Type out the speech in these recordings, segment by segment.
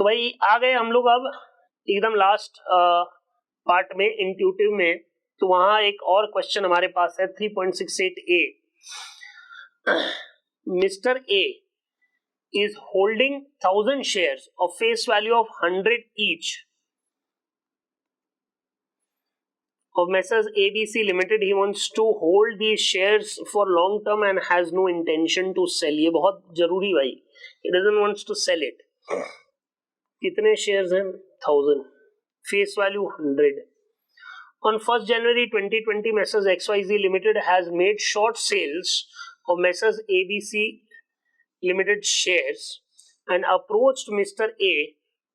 तो भाई आ गए हम लोग अब एकदम लास्ट पार्ट में, इंट्यूटिव में। तो वहां एक और क्वेश्चन हमारे पास है 3.68A। Mister A is holding 1000 shares of face value of 100 each of Messrs ABC Limited. He wants to hold these shares for long term and has no intention to sell. ये बहुत जरूरी भाई, he doesn't wants to sell it. कितने shares हैं? 1000, face value 100. On 1st January 2020, Messrs XYZ Limited has made short sales of Messrs ABC Limited shares and approached Mr. A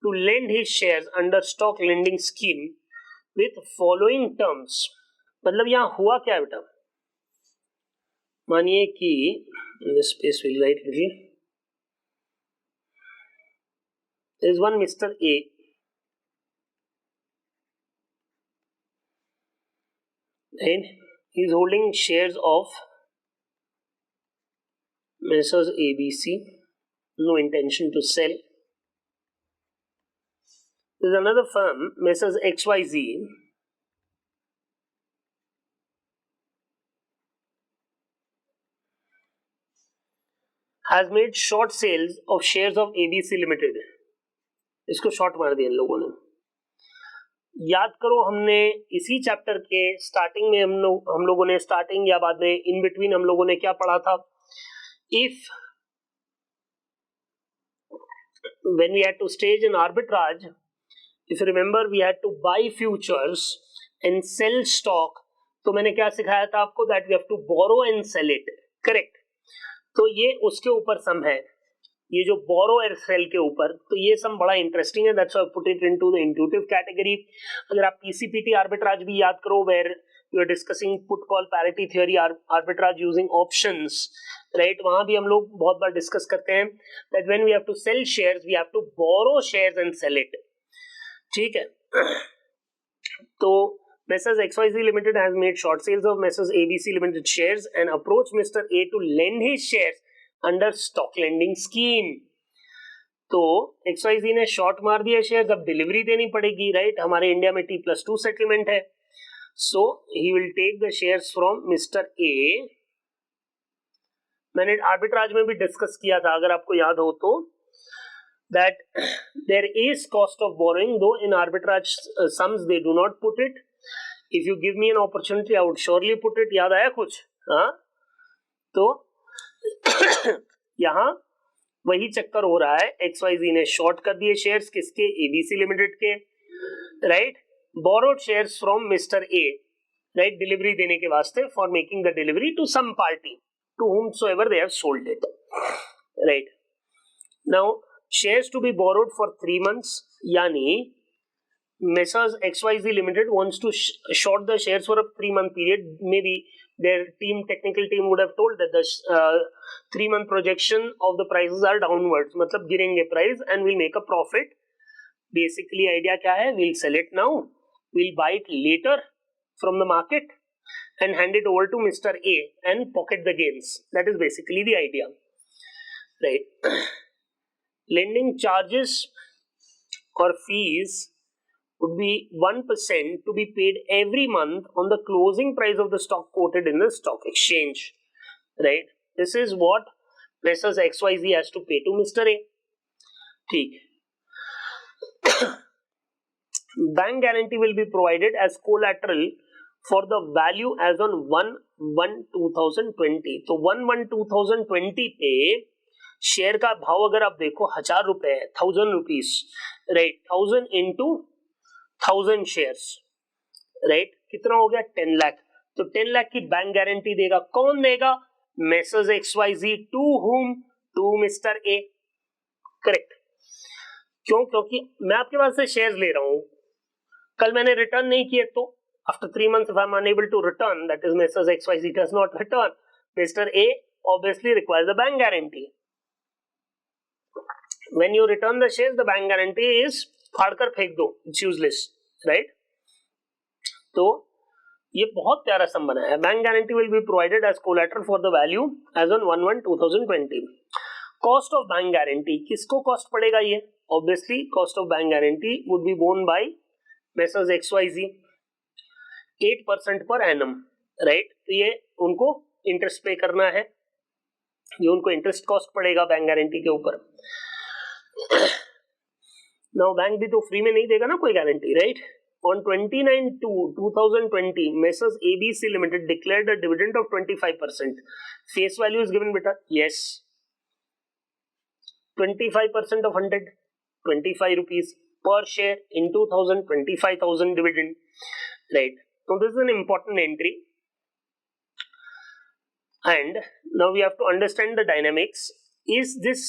to lend his shares under stock lending scheme with following terms. मतलब यहां हुआ क्या बेटा? मानिए कि this space will write little. There is one Mr. A and he is holding shares of Messrs ABC, no intention to sell. There is another firm, Messrs XYZ, has made short sales of shares of ABC Limited. इसको short मार दिया इन लोगों ने। याद करो हमने इसी chapter के स्टार्टिंग में हम लोगों ने स्टार्टिंग या बाद में इन बिटवीन हम लोगों ने क्या पढ़ा था? If when we had to stage an arbitrage, if you remember, we had to buy futures and sell stock. तो मैंने क्या सिखाया था आपको? That we have to borrow and sell it. Correct. तो ये उसके ऊपर सम है, ये जो borrow and sell के ऊपर। तो ये सम बड़ा इंटरेस्टिंग है, that's why I put it into the intuitive category. अगर आप PCPT arbitrage भी याद करो, where we are discussing put call parity theory arbitrage using options, right? वहां भी हम लोग बहुत बार डिस्कस करते हैं that when we have to sell shares, we have to borrow shares and sell it. ठीक है? तो Messrs XYZ Limited has made short sales of Messrs ABC Limited shares and approached Mr. A to lend his shares under stock lending scheme. तो XYZ ने short मार दिया share, अब delivery देनी पड़ेगी, राइट? हमारे इंडिया में T+2 सेटलमेंट है, so he will take the shares from Mr. A. मैंने आर्बिट्राज में भी डिस्कस किया था, अगर आपको याद हो तो, that there is cost of borrowing, though in arbitrage sums they do not put it. If you give me an opportunity, I would surely put it. याद आया कुछ? हाँ, तो यहाँ वही चक्कर हो रहा है। XYZ ने शॉर्ट कर दिए शेयर्स, किसके? ABC लिमिटेड के, right? borrowed shares from Mr. A, right? Delivery देने के वास्ते, for making the delivery to some party to whomsoever they have sold it, right? Now shares to be borrowed for 3 months, यानी Messrs XYZ Limited wants to short the shares for a 3-month period. Maybe their technical team would have told that the 3-month projection of the prices are downwards, मतलब गिरेंगे price and we'll make a profit. Basically idea क्या है? We'll sell it now, we'll buy it later from the market and hand it over to Mr. A and pocket the gains. That is basically the idea, right? Lending charges or fees would be 1% to be paid every month on the closing price of the stock quoted in the stock exchange, right? This is what Messrs XYZ has to pay to Mr. A. ठीक। Bank guarantee will be provided as collateral for the value as on 1/1/2020. तो 1/1/2020 पे share का भाव अगर आप देखो 1000 रुपए है, 1000 rupees, right? 1000 into 1000 shares, right? कितना हो गया? 10 लाख। तो 10 लाख की बैंक गारंटी देगा कौन? देगा Messrs XYZ to whom? To Mr. A. Correct. क्यों? क्योंकि मैं आपके पास से शेयर्स ले रहा हूं, कल मैंने रिटर्न नहीं किए तो after 3 months if I am unable to return, that is Messrs XYZ does not return, Mr. A obviously requires a bank guarantee. When you return the shares, the bank guarantee is फाड़ कर फेंक दो, it's useless, right? तो ये बहुत प्यारा sum बना है। Bank guarantee will be provided as collateral for the value as on 1/1/2020। Cost of bank guarantee, किसको कॉस्ट पड़ेगा? ये obviously cost of bank guarantee would be borne by Messrs XYZ 8% per annum, right? तो ये उनको interest पे करना है, ये उनको इंटरेस्ट कॉस्ट पड़ेगा बैंक गारंटी के ऊपर. नाउ बैंक भी तो फ्री में नहीं देगा ना कोई guarantee, right? On 29/2/2020, Messrs ABC Limited declared a dividend of 25%. Face value is given, beta. Yes. 25% of 100, 25 rupees per share in 2000, 25,000 dividend. Right. So this is an important entry. And now we have to understand the dynamics. Is this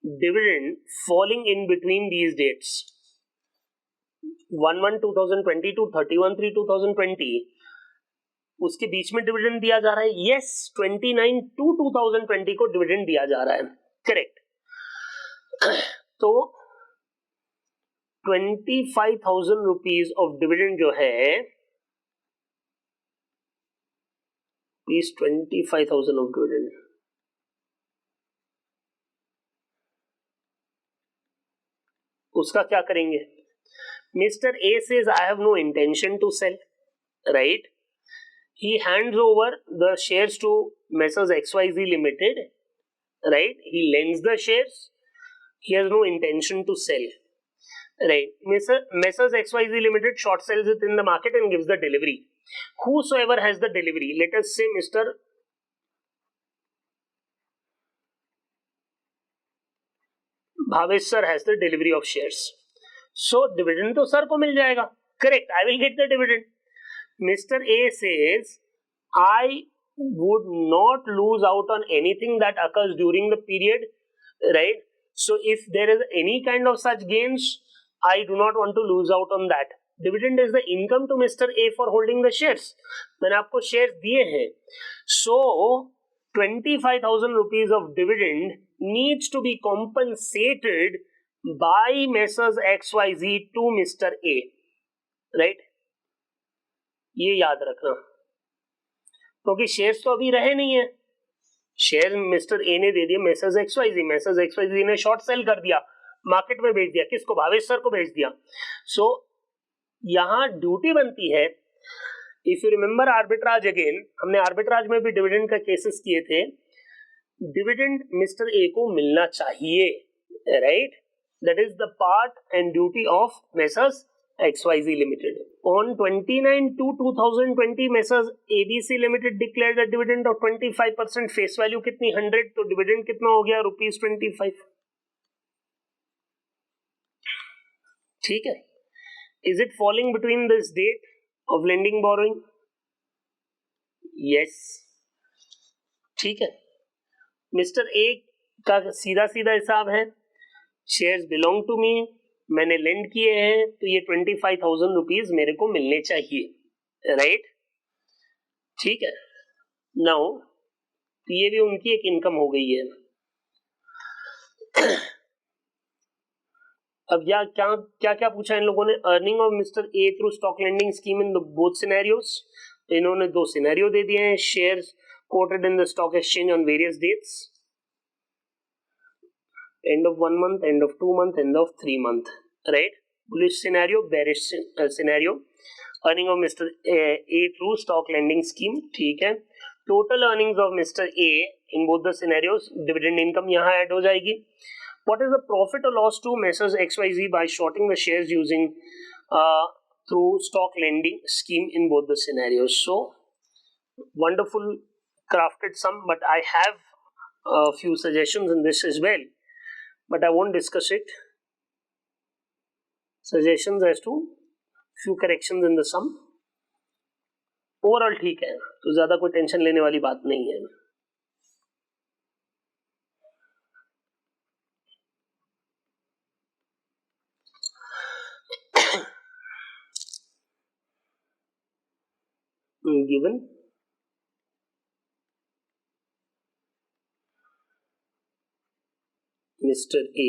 dividend falling in between these dates? 1/1/2020 to 31/3/2020 उसके बीच में dividend दिया जा रहा है. Yes, 29/2/2020 को dividend दिया जा रहा है. करेक्ट. तो 25,000 रुपीज ऑफ डिविडेंड जो है, प्लीज 25,000 ऑफ डिविडेंड, उसका क्या करेंगे? Mr. A says, I have no intention to sell, right? He hands over the shares to Messrs XYZ Limited, right? He lends the shares. He has no intention to sell, right? Messrs XYZ Limited short sells it in the market and gives the delivery. Whosoever has the delivery, let us say Mr. Bhavesh sir has the delivery of shares. So dividend तो sir को मिल जाएगा. Correct. I will get the dividend. Mr. A says, I would not lose out on anything that occurs during the period, right? So if there is any kind of such gains, I do not want to lose out on that. Dividend is the income to Mr. A for holding the shares. मैंने आपको shares दिए हैं. So 25,000 rupees of dividend needs to be compensated by Messrs XYZ to Mr. A, right? ये याद रखना, क्योंकि shares तो अभी रहे नहीं है. शेयर मिस्टर ए ने दे दिए Messrs XYZ, Messrs XYZ ने शॉर्ट सेल कर दिया, मार्केट में बेच दिया. किसको? भावेश सर को बेच दिया. सो यहां ड्यूटी बनती है. If you remember arbitrage, again हमने आर्बिट्राज में भी डिविडेंड का केसेस किए थे. डिविडेंड मिस्टर ए को मिलना चाहिए, right? That is the part and duty of Messrs XYZ Limited. On 29/2/2020, Messrs ABC Limited declared a dividend of 25%. Face value कितनी? 100. तो डिविडेंड कितना हो गया? ₹25. ठीक है. Is it falling between this date of lending borrowing? Yes. ठीक है. Mister A का सीधा सीधा हिसाब है, शेयर्स बिलोंग टू मी, मैंने लेंड किए हैं, तो ये 25,000 रुपीज मेरे को मिलने चाहिए, राइट? ठीक है. नाउ ये भी उनकी एक इनकम हो गई है. अब क्या क्या क्या पूछा इन लोगों ने? Earning of mister A through stock lending scheme in the both scenarios. इन्होंने दो सिनेरियो दे दिए हैं. Shares quoted in the stock exchange on various dates, end of 1 month, end of 2 month, end of 3 month, right? Bullish scenario, bearish scenario. Earning of Mr. A through stock lending scheme, ठीक है. Total earnings of Mr. A in both the scenarios, dividend income यहाँ add हो जाएगी. What is the profit or loss to Messrs XYZ by shorting the shares using through stock lending scheme in both the scenarios? So wonderful crafted sum, but I have a few suggestions in this as well. But I won't discuss it. Suggestions as to few corrections in the sum. Overall ठीक है, तो ज्यादा कोई tension लेने वाली बात नहीं है. Given Mr. A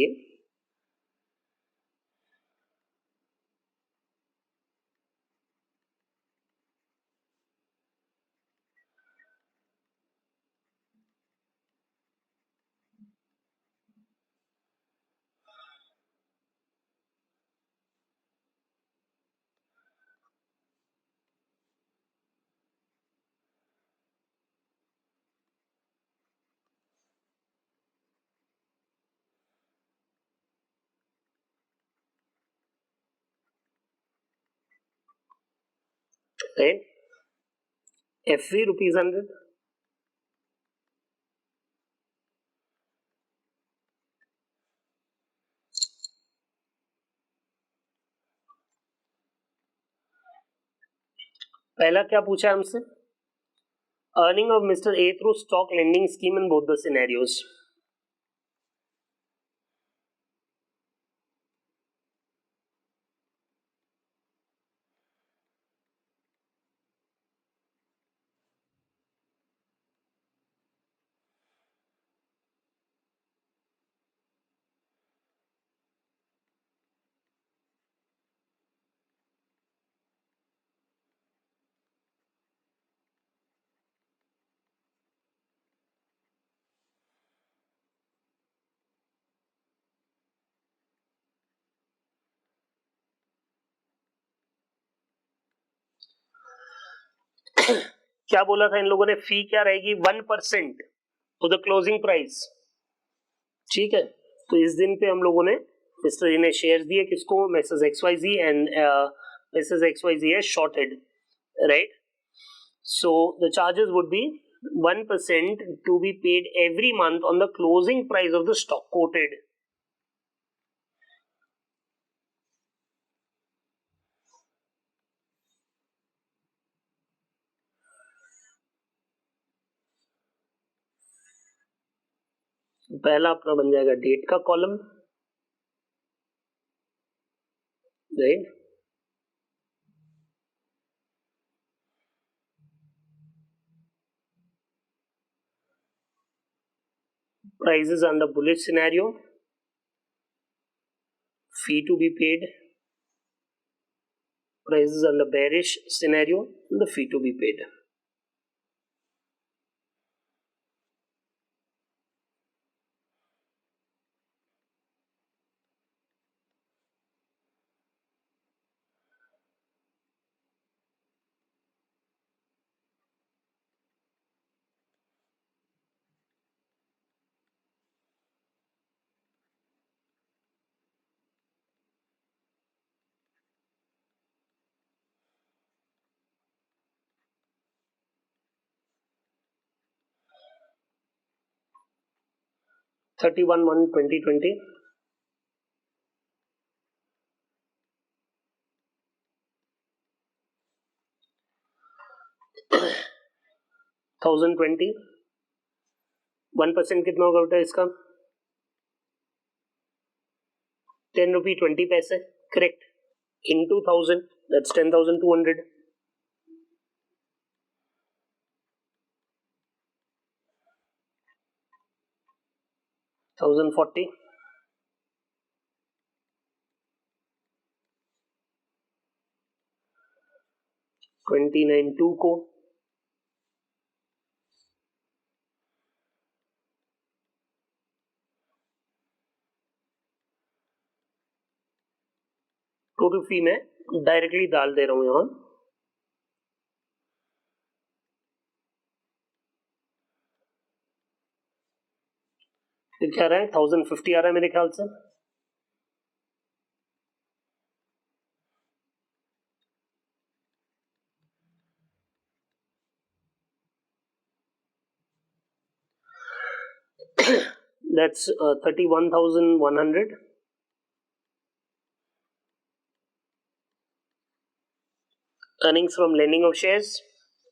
right? FV ₹100. पहला क्या पूछा हमसे? Earning of mister A through stock lending scheme in both the scenarios. क्या बोला था इन लोगों ने? फी क्या रहेगी? 1% टू द क्लोजिंग प्राइस. ठीक है, तो इस दिन पे हम लोगों ने मिस्टर ए ने शेयर दिए किसको? Mrs XYZ, and Mrs XYZ है shorted, right? So the charges would be 1% to be paid every month on the closing price of the stock quoted. पहला अपना बन जाएगा डेट का column, right? Prices under bullish scenario, fee to be paid. Prices under bearish scenario, the fee to be paid. (31/1/2020). (1020). 1% कितना होगा बेटा इसका? ₹10.20, correct? Into 1000, that's 10,200. 1040. 29.2 को 2 फी में डायरेक्टली डाल दे रहा हूं यहां. क्या रहा है? 1050 आ रहा है मेरे ख्याल से. That's 31,100. Earnings from lending of shares,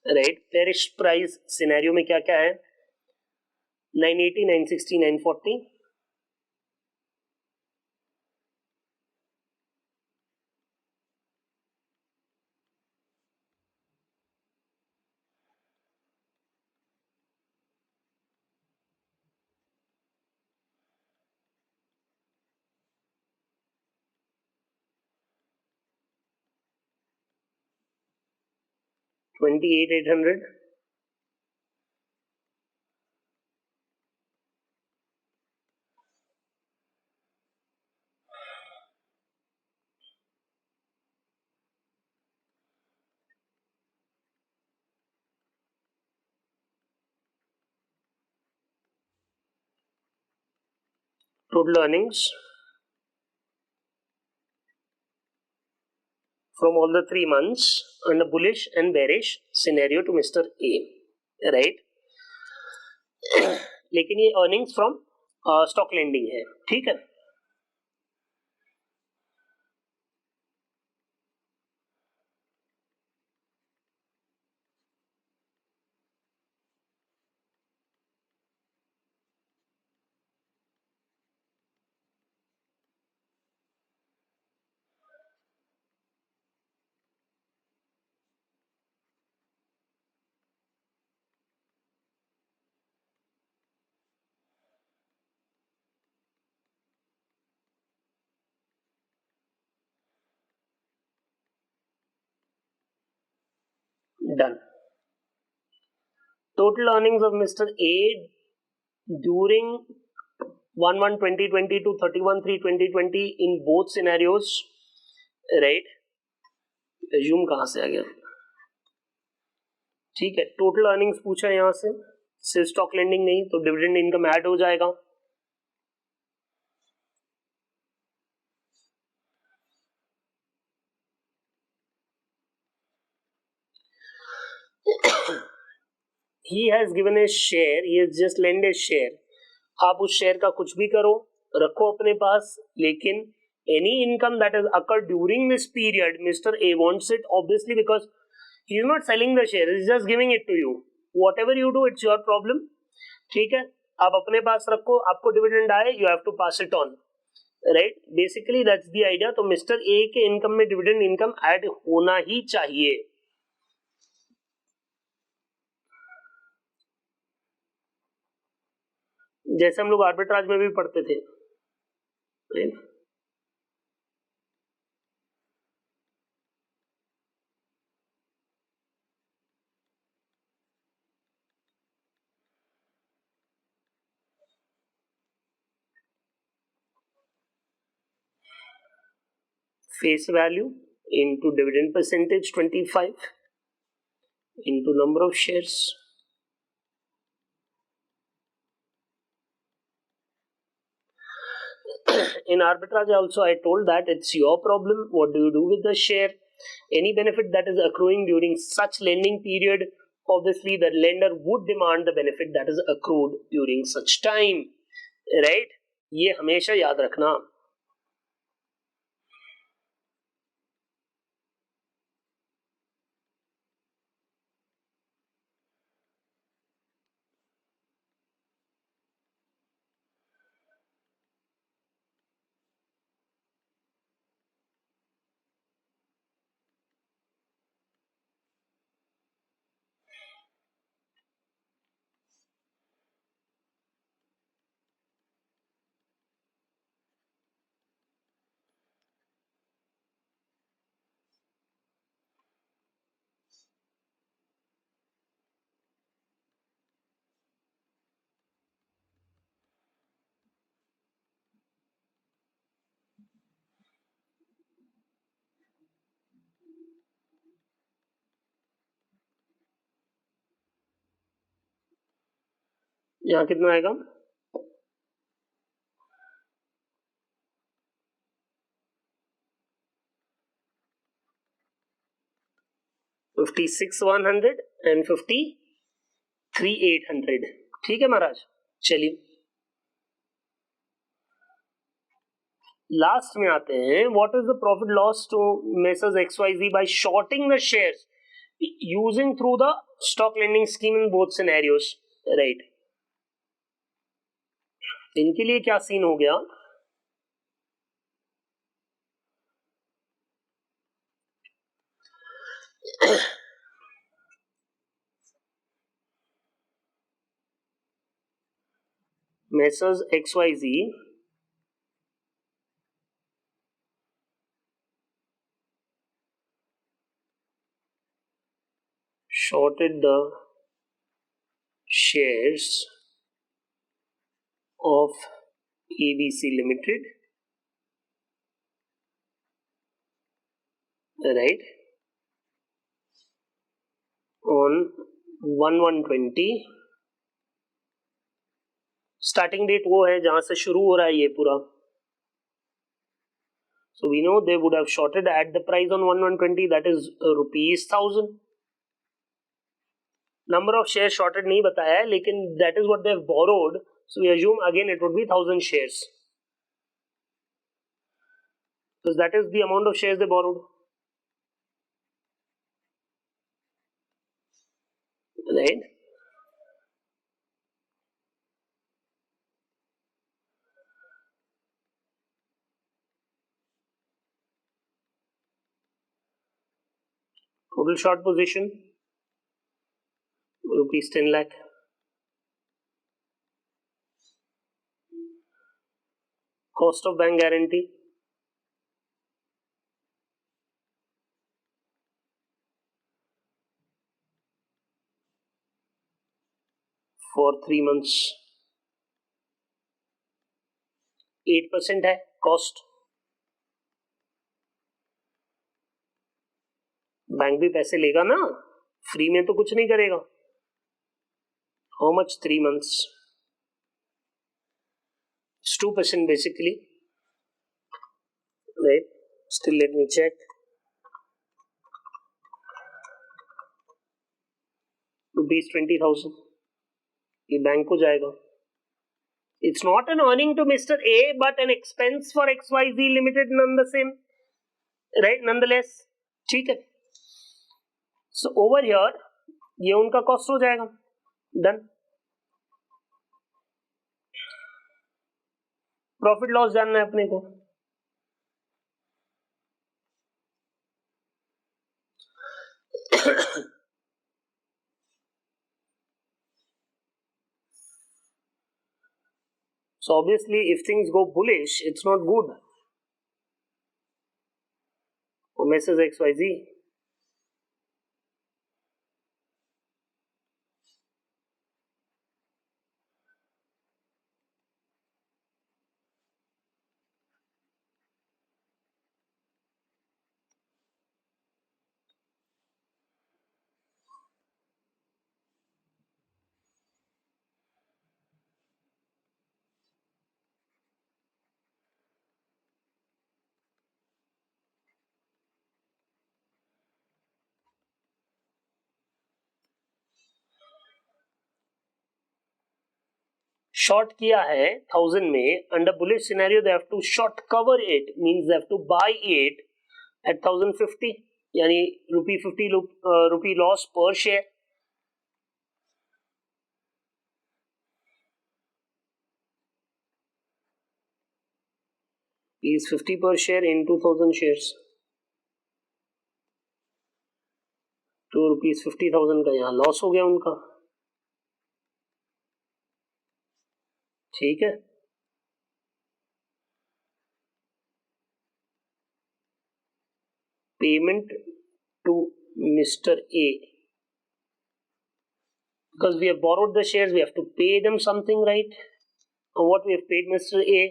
right? Bearish price scenario में क्या क्या है? 980, 960, 940. $28,800. Total earnings from all the 3 months and a bullish and bearish scenario to Mr. A, right? लेकिन ये earnings from stock lending है, ठीक है. Done. Total earnings of Mr. A during 1/1/2020 to 31/3/2020 in both scenarios, right? Assume कहाँ से आ गया, ठीक है. टोटल अर्निंग्स पूछा है यहाँ से, सिर्फ स्टॉक लेंडिंग नहीं, तो डिविडेंड इनकम ऐड हो जाएगा. He has given a share, he has just lent a share. आप उस शेयर का कुछ भी करो, रखो अपने पास, लेकिन any income that has occurred during this period, Mr. A wants it obviously because he is not selling the share, he is just giving it to you. Whatever you do, it's your problem. ठीक है, आप अपने पास रखो, आपको dividend आए, you have to pass it on, right? Basically that's the idea. तो Mr. A के income में डिविडेंड इनकम ऐड होना ही चाहिए. जैसे हम लोग आर्बिट्राज में भी पढ़ते थे, face value into dividend percentage 25 into number of shares. In arbitrage also I told that it's your problem. What do you do with the share? Any benefit that is accruing during such lending period, obviously the lender would demand the benefit that is accrued during such time, right? ये हमेशा याद रखना. यहाँ कितना आएगा? 56,100 and 53,800. ठीक है महाराज, चलिए लास्ट में आते हैं. What is the profit loss to messrs XYZ by shorting the shares using through the stock lending scheme in both scenarios, right? इनके लिए क्या सीन हो गया? Messrs XYZ shorted the shares of ABC Limited, right, on 1/1/20. Starting date वो है जहां से शुरू हो रहा है ये पूरा. So we know they would have shorted at the price on 1120, that is rupees 1000. Number of shares shorted नहीं बताया है, लेकिन that is what they have borrowed, so we assume again it would be 1000 shares, because that is the amount of shares they borrowed, right? Total short position rupees 10 lakh. Cost of bank guarantee for 3 months 8% है cost. Bank भी पैसे लेगा ना, free में तो कुछ नहीं करेगा. How much 3 months? It's 2% basically, right? Still let me check. Rupees 20,000 ये बैंक को जाएगा. It's not an earning to Mr. A but an expense for XYZ Limited nonetheless, ठीक है. So over here ये उनका कॉस्ट हो जाएगा. डन. प्रॉफिट लॉस जानना है अपने को. So obviously if things go bullish, it's not good for Mrs. XYZ. Short किया है 1000 में, under bullish scenario they have to short cover it, means they have to buy it at 1050, यानी ₹50 loss per share. is 50 per share into 1000 shares, तो ₹50,000 का यहाँ loss हो गया उनका. ठीक है. Payment to Mr. A, because we have borrowed the shares, we have to pay them something, right? And what we have paid Mr. A,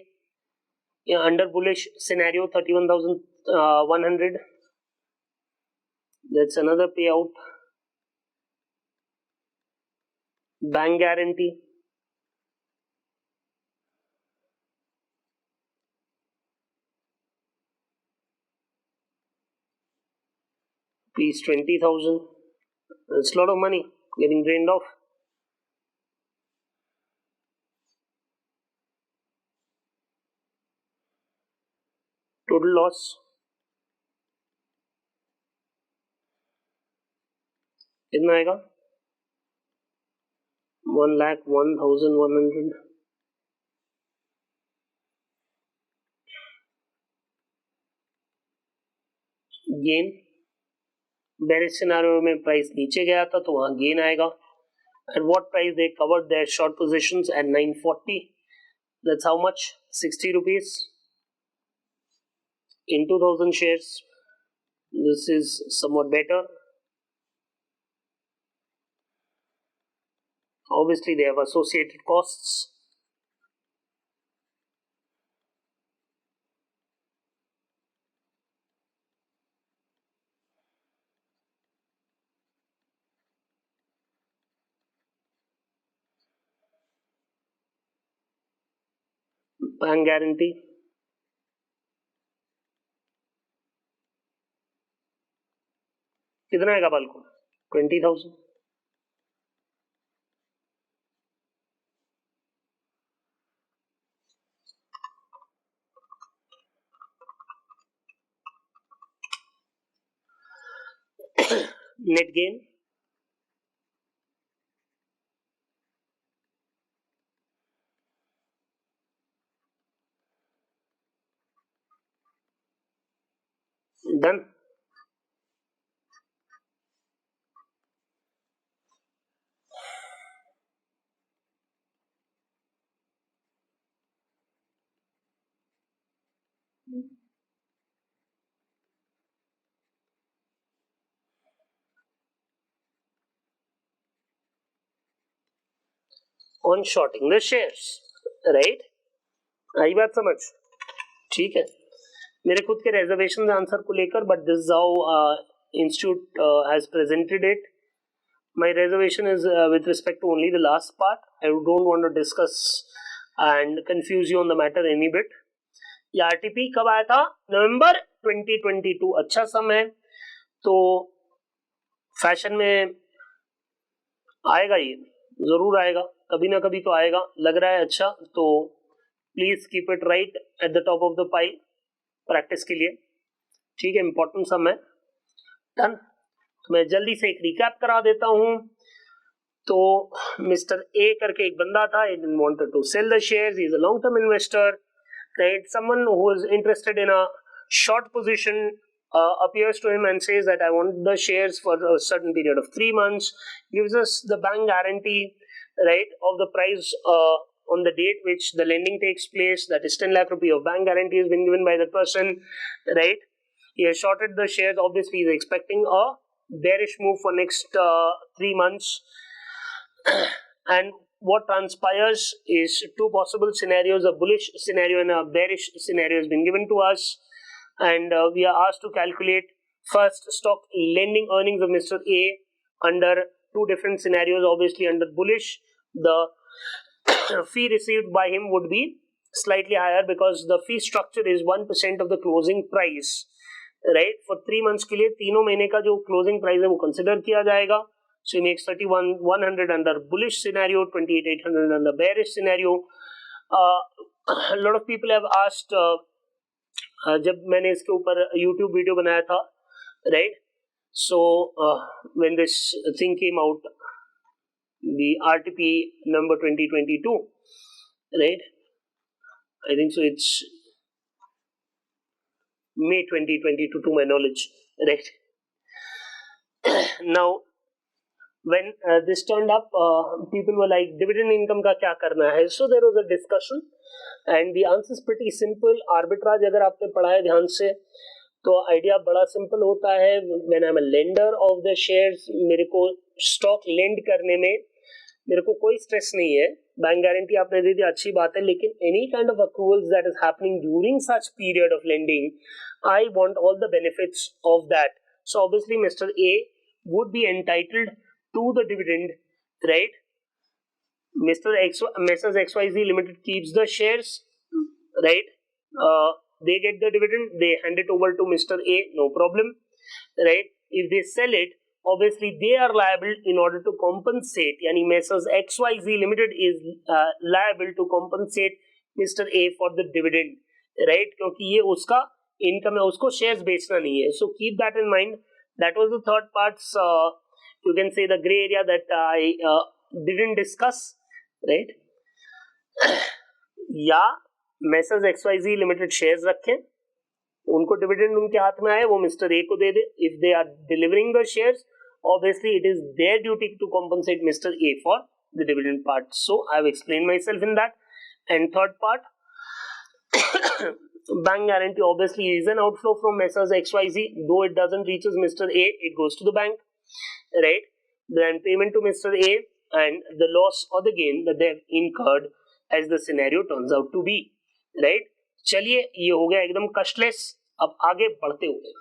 under bullish scenario 31,100, that's another payout. Bank guarantee please 20,000. That's a lot of money getting drained off. Total loss कितना आएगा? 1,01,100. Gain bearish scenario में price नीचे गया था तो वहां gain आएगा. At what price they covered their short positions? At 940. That's how much? 60 rupees in 2000 shares. This is somewhat better. Obviously they have associated costs. Bank guarantee कितना आएगा बालको? 20,000. Net gain. Done. On shorting the shares, right? आई बात समझ? ठीक है, मेरे खुद के reservations answer को लेकर, but this is how institute has presented it. My reservation is with respect to only the last part. I don't want to discuss and confuse you on the matter any bit. ये RTP कब आया था? नवंबर 2022. अच्छा समय, तो fashion में आएगा, ये जरूर आएगा, कभी ना कभी तो आएगा, लग रहा है अच्छा, तो please keep it right at the top of the pile practice के लिए, ठीक है, इंपॉर्टेंट सम है. डन. तो मैं जल्दी से एक रिकैप करा देता हूं. तो मिस्टर ए करके एक बंदा था, he didn't wanted to sell the shares, he is a long term investor, right? Someone who is interested in a short position appears to him and says that I want the shares for a certain period of 3 months, gives us the bank guarantee, right, of the price on the date which the lending takes place, that is 10 lakh rupee of bank guarantee has been given by the person, right? He has shorted the shares, obviously he is expecting a bearish move for next 3 months. And what transpires is two possible scenarios, a bullish scenario and a bearish scenario has been given to us, and we are asked to calculate first stock lending earnings of Mr. A under two different scenarios. Obviously under bullish, the fee received by him would be slightly higher because the fee structure is 1% of the closing price, right? For 3 months के लिए तीनों महीने का जो closing price है वो consider किया जाएगा. So he makes 31,100 under bullish scenario, 28,800 under bearish scenario. A lot of people have asked, जब मैंने इसके ऊपर YouTube वीडियो बनाया था, right? So when this thing came out, the RTP number 2022, right? I think so. It's May 2022 to my knowledge, right? Now, when this turned up, people were like, dividend income का क्या करना है? So there was a discussion, and the answer is pretty simple. Arbitrage अगर आपने पढ़ा है ध्यान से, तो आइडिया बड़ा सिंपल होता है. When I'm a lender of the shares, मेरे को स्टॉक लेंड करने में मेरे को कोई स्ट्रेस नहीं है. बैंक गारंटी आपने दे दी, अच्छी बात है, लेकिन any kind of accruals that is happening during such period of lending, I want all the benefits of that. So obviously mister A would be entitled to the dividend, right? Messrs XYZ Limited keeps the shares, right? They get the dividend, they hand it over to Mr. A, no problem, right? If they sell it, obviously they are liable in order to compensate. Yani Messrs XYZ Limited is liable to compensate Mr. A for the dividend, right? क्योंकि ये उसका income है, उसको shares बेचना नहीं है. So keep that in mind. That was the third part. You can say the gray area that I didn't discuss, right? या Messrs XYZ Limited shares रखें, उनको डिविडेंड उनके हाथ में आए, वो मिस्टर ए को दे दे. If they are delivering the shares, obviously it is their duty to compensate Mr. A for the dividend part. So I have explained myself in that. And third part, bank guarantee obviously is an outflow from Messrs XYZ, though it doesn't reaches Mr. A, it goes to the bank, right? Then payment to Mr. A and the loss or the gain that they have incurred as the scenario turns out to be, right? चलिए, ये हो गया एकदम कष्टलेस. अब आगे बढ़ते हुए